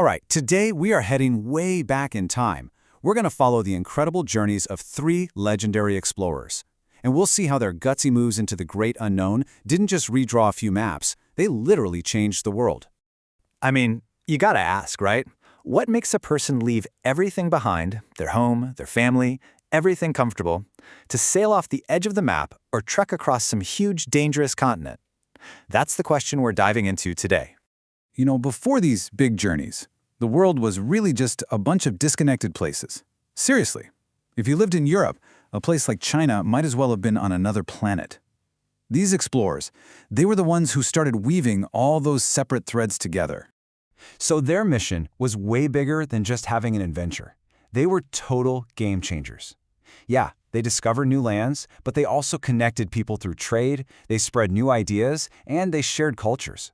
All right, today we are heading way back in time. We're going to follow the incredible journeys of three legendary explorers. And we'll see how their gutsy moves into the great unknown didn't just redraw a few maps, they literally changed the world. I mean, you gotta ask, right? What makes a person leave everything behind, their home, their family, everything comfortable, to sail off the edge of the map or trek across some huge, dangerous continent? That's the question we're diving into today. You know, before these big journeys, the world was really just a bunch of disconnected places. Seriously, if you lived in Europe, a place like China might as well have been on another planet. These explorers, they were the ones who started weaving all those separate threads together. So their mission was way bigger than just having an adventure. They were total game changers. Yeah, they discovered new lands, but they also connected people through trade, they spread new ideas, and they shared cultures.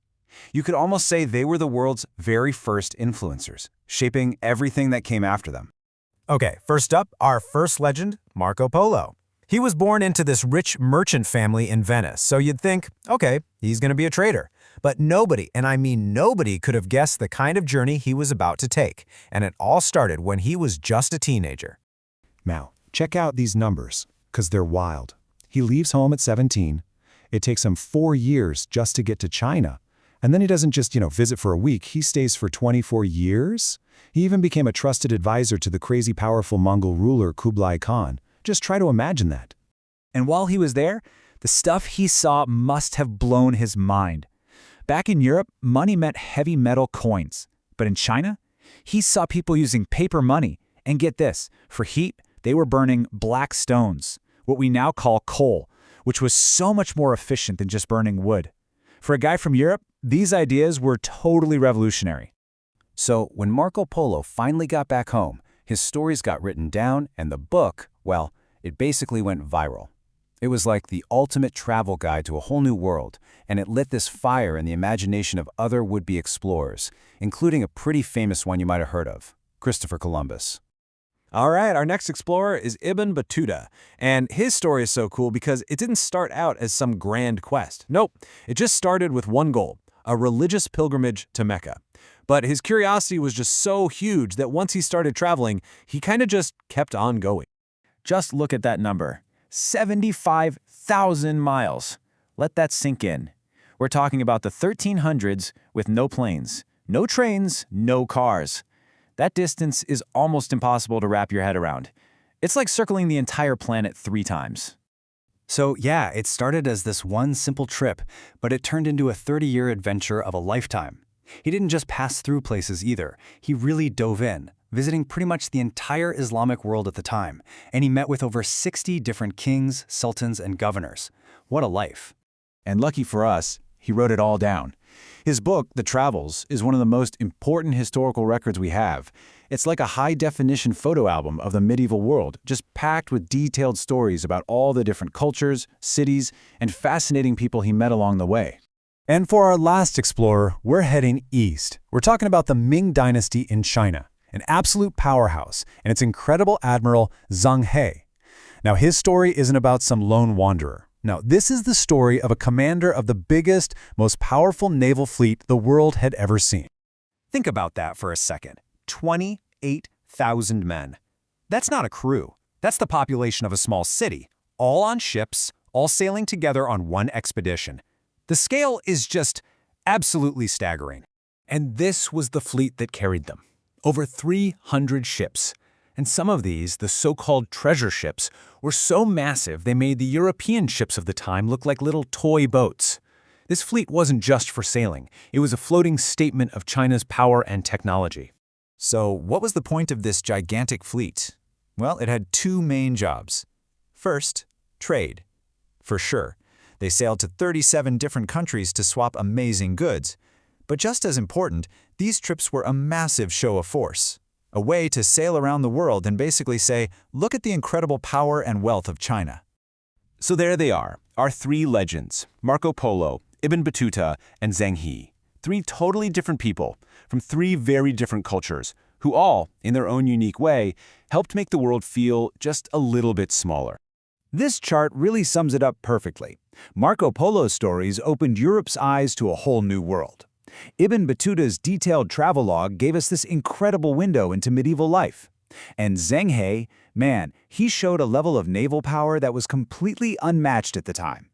You could almost say they were the world's very first influencers, shaping everything that came after them. Okay, first up, our first legend, Marco Polo. He was born into this rich merchant family in Venice, so you'd think, okay, he's going to be a trader. But nobody, and I mean nobody, could have guessed the kind of journey he was about to take, and it all started when he was just a teenager. Now, check out these numbers, because they're wild. He leaves home at 17. It takes him 4 years just to get to China. And then he doesn't just, visit for a week, he stays for 24 years? He even became a trusted advisor to the crazy powerful Mongol ruler Kublai Khan. Just try to imagine that. And while he was there, the stuff he saw must have blown his mind. Back in Europe, money meant heavy metal coins. But in China, he saw people using paper money. And get this, for heat, they were burning black stones, what we now call coal, which was so much more efficient than just burning wood. For a guy from Europe, these ideas were totally revolutionary. So when Marco Polo finally got back home, his stories got written down, and the book, well, it basically went viral. It was like the ultimate travel guide to a whole new world, and it lit this fire in the imagination of other would-be explorers, including a pretty famous one you might have heard of, Christopher Columbus. All right, our next explorer is Ibn Battuta, and his story is so cool because it didn't start out as some grand quest. Nope, it just started with one goal, a religious pilgrimage to Mecca. But his curiosity was just so huge that once he started traveling, he kind of just kept on going. Just look at that number, 75,000 miles. Let that sink in. We're talking about the 1300s with no planes, no trains, no cars. That distance is almost impossible to wrap your head around. It's like circling the entire planet 3 times. So yeah, it started as this one simple trip, but it turned into a 30-year adventure of a lifetime. He didn't just pass through places either. He really dove in, visiting pretty much the entire Islamic world at the time, and he met with over 60 different kings, sultans, and governors. What a life. And lucky for us, he wrote it all down. His book, The Travels, is one of the most important historical records we have. It's like a high-definition photo album of the medieval world, just packed with detailed stories about all the different cultures, cities, and fascinating people he met along the way. And for our last explorer, we're heading east. We're talking about the Ming Dynasty in China, an absolute powerhouse, and its incredible admiral Zheng He. Now, his story isn't about some lone wanderer. No, this is the story of a commander of the biggest, most powerful naval fleet the world had ever seen. Think about that for a second. 28,000 men. That's not a crew. That's the population of a small city, all on ships, all sailing together on one expedition. The scale is just absolutely staggering. And this was the fleet that carried them. Over 300 ships. And some of these, the so-called treasure ships, were so massive they made the European ships of the time look like little toy boats. This fleet wasn't just for sailing. It was a floating statement of China's power and technology. So what was the point of this gigantic fleet? Well, it had 2 main jobs. First, trade. For sure, they sailed to 37 different countries to swap amazing goods. But just as important, these trips were a massive show of force. A way to sail around the world and basically say, look at the incredible power and wealth of China. So there they are, our 3 legends, Marco Polo, Ibn Battuta, and Zheng He. 3 totally different people, from 3 very different cultures, who all, in their own unique way, helped make the world feel just a little bit smaller. This chart really sums it up perfectly. Marco Polo's stories opened Europe's eyes to a whole new world. Ibn Battuta's detailed travelogue gave us this incredible window into medieval life. And Zheng He, man, he showed a level of naval power that was completely unmatched at the time.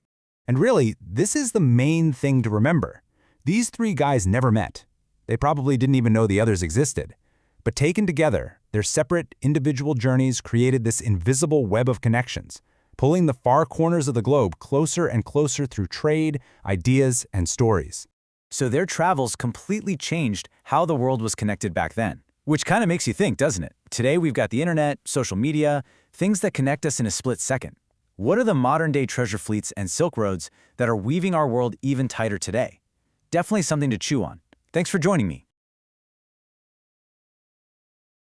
And really, this is the main thing to remember. These three guys never met. They probably didn't even know the others existed. But taken together, their separate individual journeys created this invisible web of connections, pulling the far corners of the globe closer and closer through trade, ideas, and stories. So their travels completely changed how the world was connected back then. Which kind of makes you think, doesn't it? Today we've got the internet, social media, things that connect us in a split second. What are the modern-day treasure fleets and Silk Roads that are weaving our world even tighter today? Definitely something to chew on. Thanks for joining me.